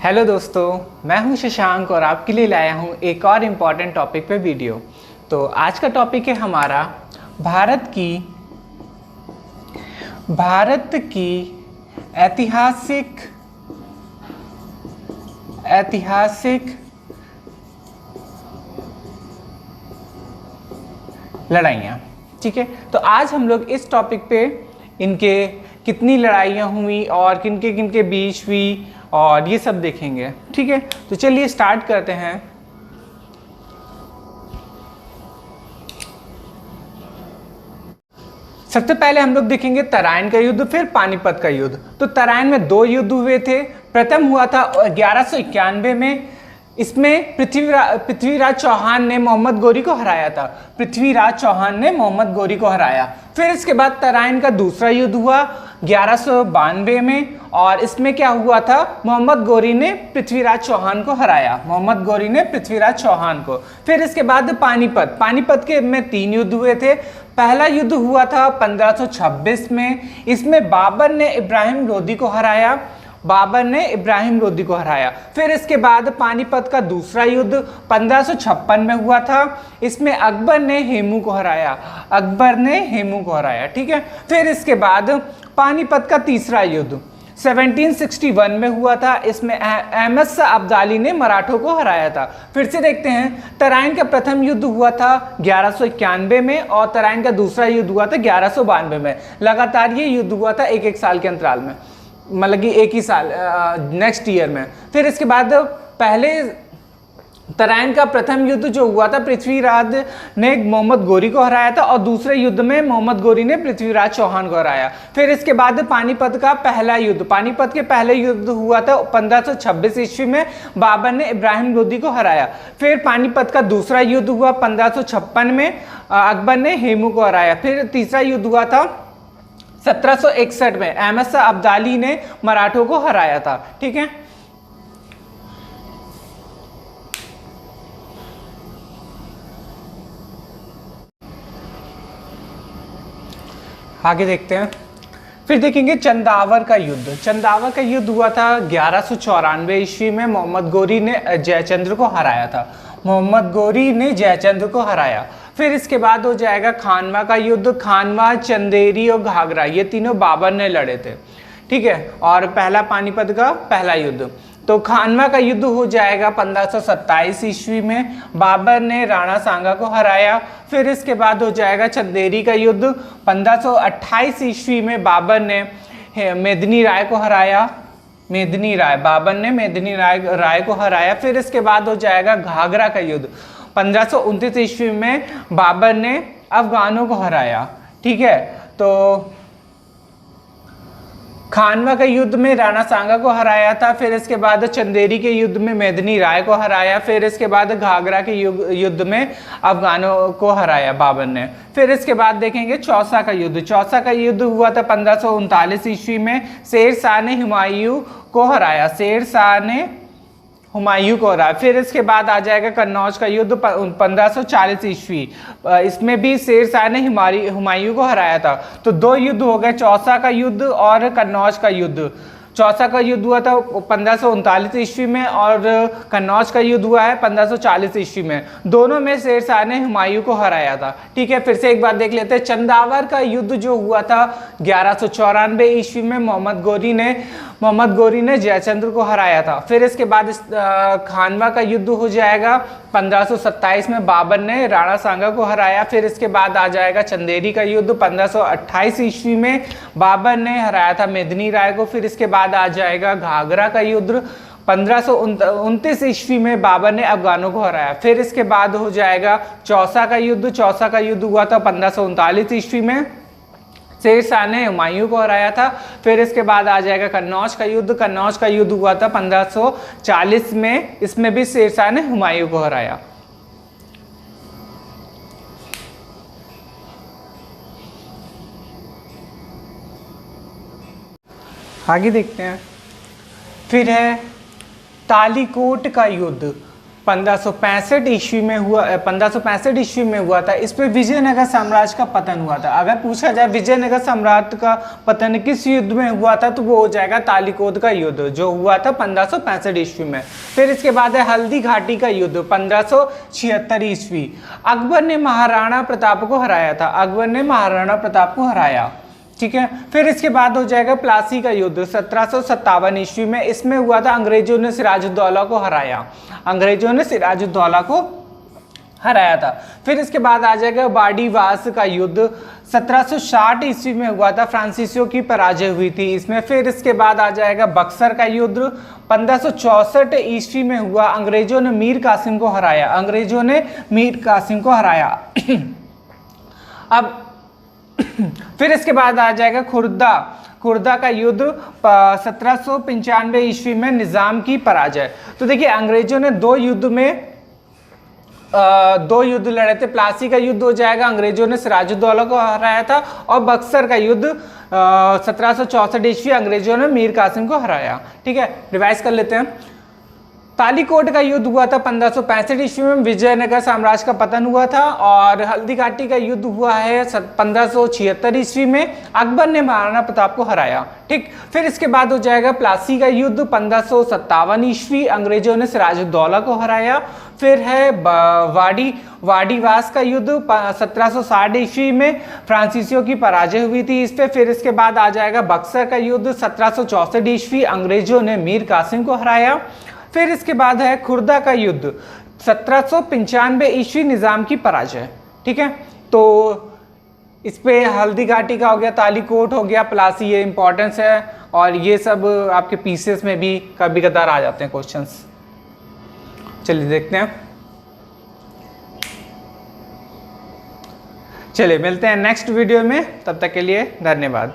Hello दोस्तों, मैं हूं शशांक और आपके लिए लाया हूं एक और इम्पॉर्टेंट टॉपिक पे वीडियो। तो आज का टॉपिक है हमारा भारत की ऐतिहासिक लड़ाइयाँ। ठीक है, तो आज हम लोग इस टॉपिक पे इनके कितनी लड़ाइयाँ हुई और किनके किनके बीच हुई और ये सब देखेंगे। ठीक है, तो चलिए स्टार्ट करते हैं। सबसे पहले हम लोग देखेंगे तराइन का युद्ध, फिर पानीपत का युद्ध। तो तराइन में दो युद्ध हुए थे। प्रथम हुआ था 1191 में। इसमें पृथ्वीराज चौहान ने मोहम्मद गोरी को हराया था। फिर इसके बाद तराइन का दूसरा युद्ध हुआ 1192 में और इसमें क्या हुआ था, मोहम्मद गोरी ने पृथ्वीराज चौहान को। फिर इसके बाद पानीपत के में 3 युद्ध हुए थे। पहला युद्ध हुआ था 1526 में। इसमें बाबर ने इब्राहिम लोदी को हराया। फिर इसके बाद पानीपत का दूसरा युद्ध 1556 में हुआ था। इसमें अकबर ने हेमू को हराया। ठीक है, फिर इसके बाद पानीपत का तीसरा युद्ध 1761 में हुआ था। इसमें अहमद शाह अब्दाली ने मराठों को हराया था। फिर से देखते हैं, तराइन का प्रथम युद्ध हुआ था 1191 में और तराइन का दूसरा युद्ध हुआ था 1192 में। लगातार ये युद्ध हुआ था एक साल के अंतराल में, मतलब कि एक ही साल नेक्स्ट ईयर में। फिर इसके बाद पहले तराइन का प्रथम युद्ध जो हुआ था, पृथ्वीराज ने मोहम्मद गोरी को हराया था और दूसरे युद्ध में मोहम्मद गोरी ने पृथ्वीराज चौहान को हराया। फिर इसके बाद पानीपत के पहले युद्ध हुआ था 1526 ईस्वी में। बाबर ने इब्राहिम लोदी को हराया। फिर पानीपत का दूसरा युद्ध हुआ 1556 में। अकबर ने हेमू को हराया। फिर तीसरा युद्ध हुआ था 1761 में। अहमद शाह अब्दाली ने मराठों को हराया था। ठीक है, आगे देखते हैं। फिर देखेंगे चंदावर का युद्ध हुआ था 1194 ईस्वी में। मोहम्मद गोरी ने जयचंद्र को हराया। फिर इसके बाद हो जाएगा खानवा का युद्ध। खानवा, चंदेरी और घाघरा ये तीनों बाबर ने लड़े थे। ठीक है, और पहला पानीपत का पहला युद्ध। तो खानवा का युद्ध हो जाएगा 1527 ईस्वी में। बाबर ने राणा सांगा को हराया। फिर इसके बाद हो जाएगा चंदेरी का युद्ध 1528 ईस्वी में। बाबर ने मेदिनी राय को हराया। फिर इसके बाद हो जाएगा घाघरा का युद्ध 1529 ईस्वी में। बाबर ने अफगानों को हराया। ठीक है, तो खानवा के युद्ध में राणा सांगा को हराया था। फिर इसके बाद चंदेरी के युद्ध में मेदिनी राय को हराया। फिर इसके बाद घाघरा के युद्ध में अफगानों को हराया बाबर ने। फिर इसके बाद देखेंगे चौसा का युद्ध हुआ था 1539 ईस्वी में। शेर शाह ने हुमायूं को हराया। फिर इसके बाद आ जाएगा कन्नौज का युद्ध 1540 ईस्वी। इसमें भी शेर शाह ने हुमायूं को हराया था। तो 2 युद्ध हो गए, चौसा का युद्ध और कन्नौज का युद्ध। चौसा का युद्ध हुआ था 1539 ईस्वी में और कन्नौज का युद्ध हुआ है 1540 ईस्वी में। दोनों में शेर शाह ने हुमायूं को हराया था। ठीक है, फिर से एक बार देख लेते हैं। चंदावर का युद्ध जो हुआ था 1194 ईस्वी में। मोहम्मद गोरी ने जयचंद्र को हराया था। फिर इसके बाद खानवा का युद्ध हो जाएगा 1527 में। बाबर ने राणा सांगा को हराया। फिर इसके बाद आ जाएगा चंदेरी का युद्ध 1528 ईस्वी में। बाबर ने हराया था मेदिनी राय को। फिर इसके बाद आ जाएगा घाघरा का युद्ध 1529 ईस्वी में। बाबर ने अफगानों को हराया। फिर इसके बाद हो जाएगा चौसा का युद्ध हुआ था 1539 ईस्वी में। शेर शाह ने हुमायूं को हराया था। फिर इसके बाद आ जाएगा कन्नौज का युद्ध हुआ था 1540 में। इसमें भी शेर शाह ने हुमायूं को हराया। आगे देखते हैं। फिर है तालीकोट का युद्ध 1565 ईस्वी में हुआ, 1565 ईस्वी में हुआ था। इस पे विजयनगर साम्राज्य का पतन हुआ था। अगर पूछा जाए विजयनगर साम्राज्य का पतन किस युद्ध में हुआ था, तो वो हो जाएगा तालिकोट का युद्ध, जो हुआ था 1565 ईस्वी में। फिर इसके बाद है हल्दी घाटी का युद्ध 1576 ईस्वी। अकबर ने महाराणा प्रताप को हराया था, अकबर ने महाराणा प्रताप को हराया, ठीक है। फिर इसके बाद हो जाएगा प्लासी का युद्ध 1757 ईस्वी में। इसमें हुआ था अंग्रेजों ने सिराजुद्दौला को हराया, अंग्रेजों ने सिराजुद्दौला को हराया था। फिर इसके बाद आ जाएगा वाडीवास का युद्ध 1760 ईस्वी में हुआ था, फ्रांसीसियों की पराजय हुई थी इसमें। फिर इसके बाद आ जाएगा बक्सर का युद्ध 1564 ईस्वी में हुआ, अंग्रेजों ने मीर कासिम को हराया, अंग्रेजों ने मीर कासिम को हराया। अब फिर इसके बाद आ जाएगा खुर्दा का युद्ध 1795 ईस्वी में, निजाम की पराजय। तो देखिए अंग्रेजों ने दो युद्ध लड़े थे। प्लासी का युद्ध हो जाएगा, अंग्रेजों ने सिराजुद्दौला को हराया था, और बक्सर का युद्ध 1764 ईस्वी, अंग्रेजों ने मीर कासिम को हराया, ठीक है। रिवाइज कर लेते हैं। तालिकोट का युद्ध हुआ था 1565 ईस्वी में, विजयनगर साम्राज्य का पतन हुआ था। और हल्दी घाटी का युद्ध हुआ है 1576 ईस्वी में, अकबर ने महाराणा प्रताप को हराया, ठीक। फिर इसके बाद हो जाएगा प्लासी का युद्ध 1557 ईस्वी, अंग्रेजों ने सिराजुद्दौला को हराया। फिर है वाडीवास का युद्ध 1760 ईस्वी में, फ्रांसीसियों की पराजय हुई थी इस पे। फिर इसके बाद आ जाएगा बक्सर का युद्ध 1764 ईस्वी, अंग्रेजों ने मीर कासिम को हराया। फिर इसके बाद है खुर्दा का युद्ध 1795 ईस्वी, निजाम की पराजय, ठीक है। तो इस पे हल्दी घाटी का हो गया, तालिकोट हो गया, प्लासी, ये इंपॉर्टेंस है। और ये सब आपके पीसेस में भी कभी कदार आ जाते हैं क्वेश्चंस। चलिए देखते हैं, चलिए मिलते हैं नेक्स्ट वीडियो में, तब तक के लिए धन्यवाद।